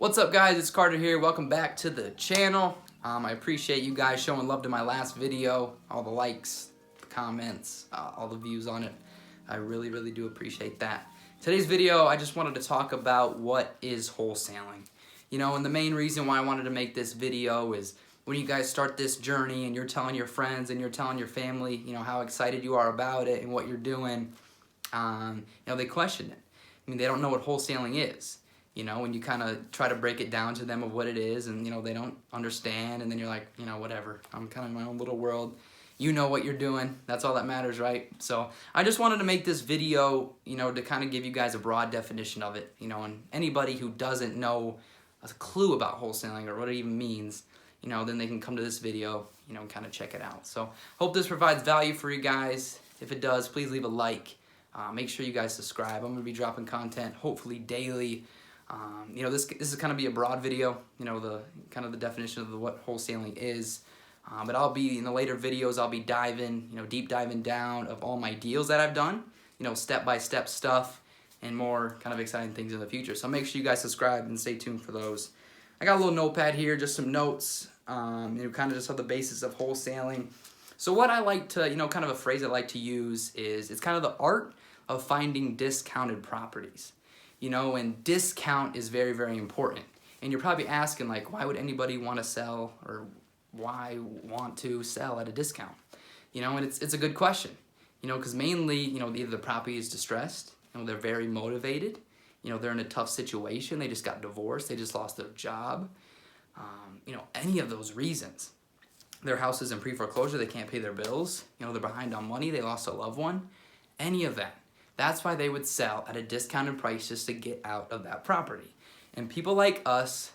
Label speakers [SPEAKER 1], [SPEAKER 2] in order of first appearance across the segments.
[SPEAKER 1] What's up, guys? It's Carter here. Welcome back to the channel. I appreciate you guys showing love to my last video, all the likes, the comments, all the views on it. I really do appreciate that. Today's video, I just wanted to talk about what is wholesaling. You know, and the main reason why I wanted to make this video is when you guys start this journey and you're telling your friends and you're telling your family, you know, how excited you are about it and what you're doing, you know, they question it. I mean, they don't know what wholesaling is. You know, when you kind of try to break it down to them of what it is, and, you know, they don't understand, and then you're like, you know, whatever. I'm kind of in my own little world. You know what you're doing. That's all that matters, right? So I just wanted to make this video, you know, to kind of give you guys a broad definition of it, you know, and anybody who doesn't know a clue about wholesaling or what it even means, you know, then they can come to this video, you know, and kind of check it out. So hope this provides value for you guys. If it does, please leave a like. Make sure you guys subscribe. I'm going to be dropping content, hopefully daily. You know, this is kind of be a broad video, you know, the kind of the definition of what wholesaling is. But I'll be, in the later videos, I'll be diving, you know, deep diving down of all my deals that I've done, you know, step-by-step stuff and more kind of exciting things in the future. So make sure you guys subscribe and stay tuned for those. I got a little notepad here, just some notes, you know, kind of just on the basis of wholesaling. So what I like to, you know, kind of a phrase I like to use is, it's kind of the art of finding discounted properties. You know, and discount is very important. And you're probably asking, like, why would anybody want to sell, or why want to sell at a discount? You know, and it's a good question. You know, because mainly, you know, either the property is distressed, you know, they're very motivated, you know, they're in a tough situation, they just got divorced, they just lost their job, you know, any of those reasons. Their house is in pre-foreclosure, they can't pay their bills, you know, they're behind on money, they lost a loved one, any of that. That's why they would sell at a discounted price just to get out of that property. And people like us,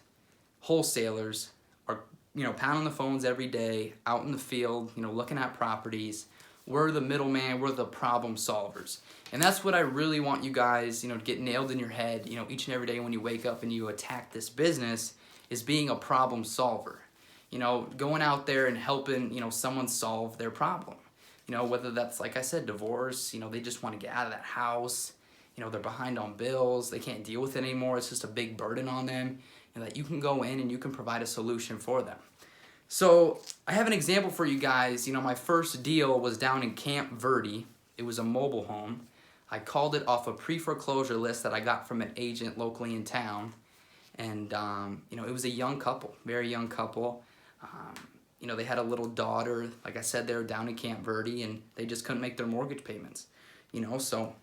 [SPEAKER 1] wholesalers, are, you know, pounding the phones every day, out in the field, you know, looking at properties. We're the middleman, we're the problem solvers. And that's what I really want you guys, you know, to get nailed in your head, you know, each and every day when you wake up and you attack this business, is being a problem solver. You know, going out there and helping, you know, someone solve their problem. You know, whether that's, like I said, divorce, you know, they just want to get out of that house, you know, they're behind on bills, they can't deal with it anymore, it's just a big burden on them, and that you can go in and you can provide a solution for them. So I have an example for you guys. You know, my first deal was down in Camp Verde. It was a mobile home. I called it off a pre-foreclosure list that I got from an agent locally in town, and, you know, it was a young couple, very young couple. You know, they had a little daughter. Like I said, they were down in Camp Verde, and they just couldn't make their mortgage payments. You know, so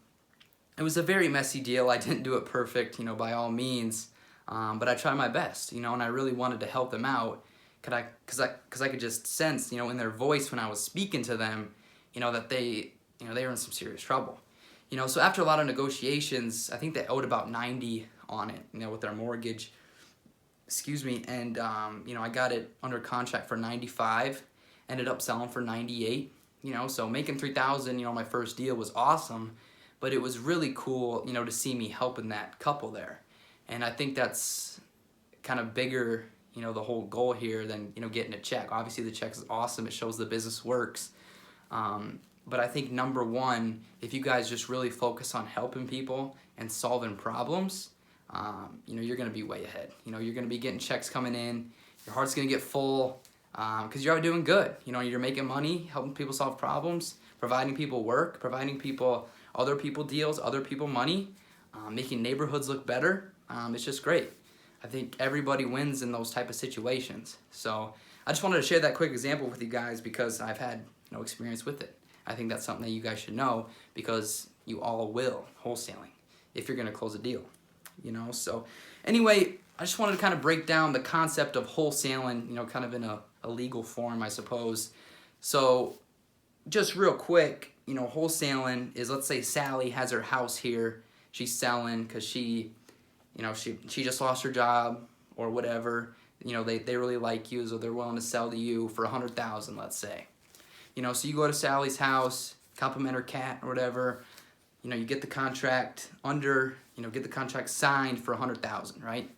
[SPEAKER 1] it was a very messy deal. I didn't do it perfect, you know, by all means, but I tried my best, you know, and I really wanted to help them out, because I could just sense, you know, in their voice when I was speaking to them, you know, that they were in some serious trouble. You know, so after a lot of negotiations, I think they owed about 90 on it, you know, with their mortgage. Excuse me, and you know, I got it under contract for 95, ended up selling for 98, you know, so making 3,000, you know, my first deal was awesome, but it was really cool, you know, to see me helping that couple there. And I think that's kind of bigger, you know, the whole goal here than, you know, getting a check. Obviously the check is awesome, it shows the business works, but I think number one, if you guys just really focus on helping people and solving problems, you know, you're going to be way ahead. You know, you're going to be getting checks coming in. Your heart's going to get full because you're out doing good. You know, you're making money, helping people solve problems, providing people work, providing people, other people deals, other people money, making neighborhoods look better. It's just great. I think everybody wins in those type of situations. So I just wanted to share that quick example with you guys because I've had, you know, experience with it. I think that's something that you guys should know because you all will wholesaling if you're going to close a deal. You know, so anyway, I just wanted to kind of break down the concept of wholesaling, you know, kind of in a legal form, I suppose. So just real quick, you know, wholesaling is, let's say Sally has her house here, she's selling because she, you know, she just lost her job or whatever, you know, they really like you, so they're willing to sell to you for 100,000, let's say. You know, so you go to Sally's house, compliment her cat or whatever, you know, you get the contract get the contract signed for 100,000, right?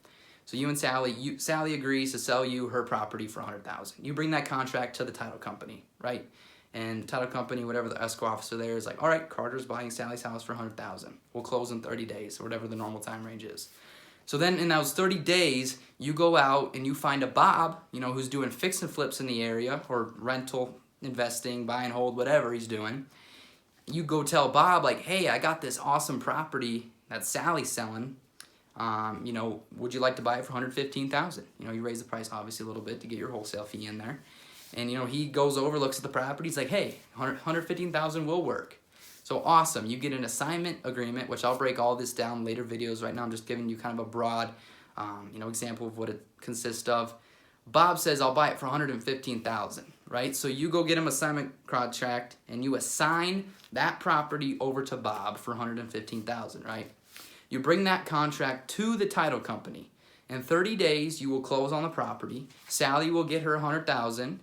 [SPEAKER 1] So you and Sally agrees to sell you her property for 100,000. You bring that contract to the title company, right? And title company, whatever the escrow officer there is like, all right, Carter's buying Sally's house for 100,000. We'll close in 30 days or whatever the normal time range is. So then in those 30 days, you go out and you find a Bob, you know, who's doing fix and flips in the area, or rental, investing, buy and hold, whatever he's doing. You go tell Bob, like, hey, I got this awesome property that Sally's selling. You know, would you like to buy it for $115,000? You know, you raise the price obviously a little bit to get your wholesale fee in there. And, you know, he goes over, looks at the property, he's like, hey, $115,000 will work. So awesome, you get an assignment agreement, which I'll break all this down in later videos. Right now I'm just giving you kind of a broad, you know, example of what it consists of. Bob says, I'll buy it for $115,000, right? So you go get him assignment contract and you assign that property over to Bob for $115,000, right? You bring that contract to the title company. In 30 days, you will close on the property. Sally will get her $100,000.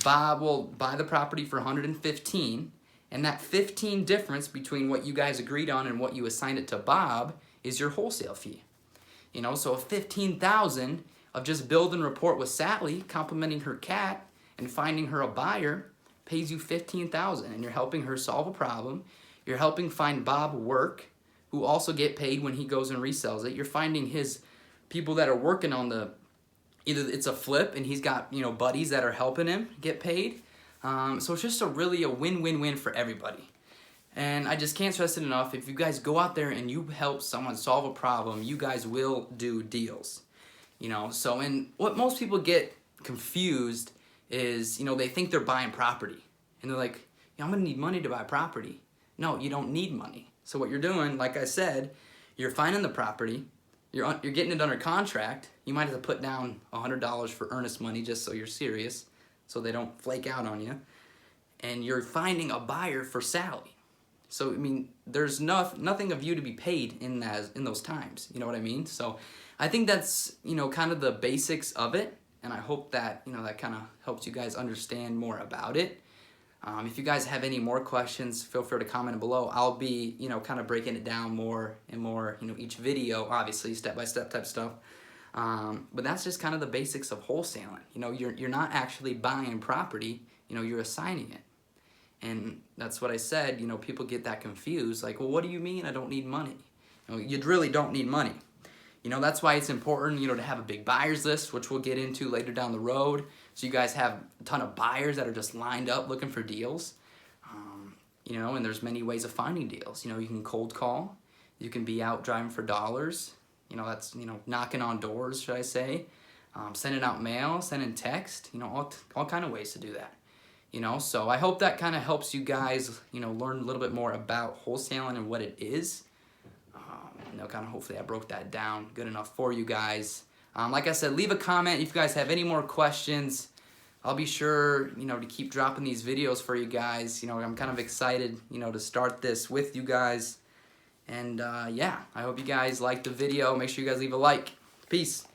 [SPEAKER 1] Bob will buy the property for $115,000. And that 15 difference between what you guys agreed on and what you assigned it to Bob is your wholesale fee. You know, so $15,000 of just build and report with Sally, complimenting her cat and finding her a buyer, pays you $15,000, and you're helping her solve a problem. You're helping find Bob work, who also get paid when he goes and resells it. You're finding his people that are working on the, either it's a flip and he's got, you know, buddies that are helping him get paid. So it's just really a win-win-win for everybody. And I just can't stress it enough. If you guys go out there and you help someone solve a problem, you guys will do deals. You know, so and what most people get confused is, you know, they think they're buying property. And they're like, yeah, I'm gonna need money to buy property. No, you don't need money. So what you're doing, like I said, you're finding the property, you're getting it under contract. You might have to put down $100 for earnest money just so you're serious, so they don't flake out on you. And you're finding a buyer for Sally. So, I mean, there's nothing of you to be paid in those times. You know what I mean? So I think that's, you know, kind of the basics of it. And I hope that, you know, that kind of helps you guys understand more about it. If you guys have any more questions, feel free to comment below. I'll be, you know, kind of breaking it down more and more, you know, each video, obviously, step-by-step type stuff. But that's just kind of the basics of wholesaling. You know, you're not actually buying property, you know, you're assigning it. And that's what I said, you know, people get that confused. Like, well, what do you mean I don't need money? You know, you really don't need money. You know, that's why it's important, you know, to have a big buyers list, which we'll get into later down the road. So you guys have a ton of buyers that are just lined up looking for deals. You know, and there's many ways of finding deals. You know, you can cold call. You can be out driving for dollars. You know, that's, you know, knocking on doors, should I say. Sending out mail, sending text. You know, all kind of ways to do that. You know, so I hope that kind of helps you guys, you know, learn a little bit more about wholesaling and what it is. You know, kind of hopefully I broke that down good enough for you guys. Like I said, leave a comment if you guys have any more questions. I'll be sure, you know, to keep dropping these videos for you guys. You know, I'm kind of excited, you know, to start this with you guys. And yeah, I hope you guys liked the video. Make sure you guys leave a like. Peace.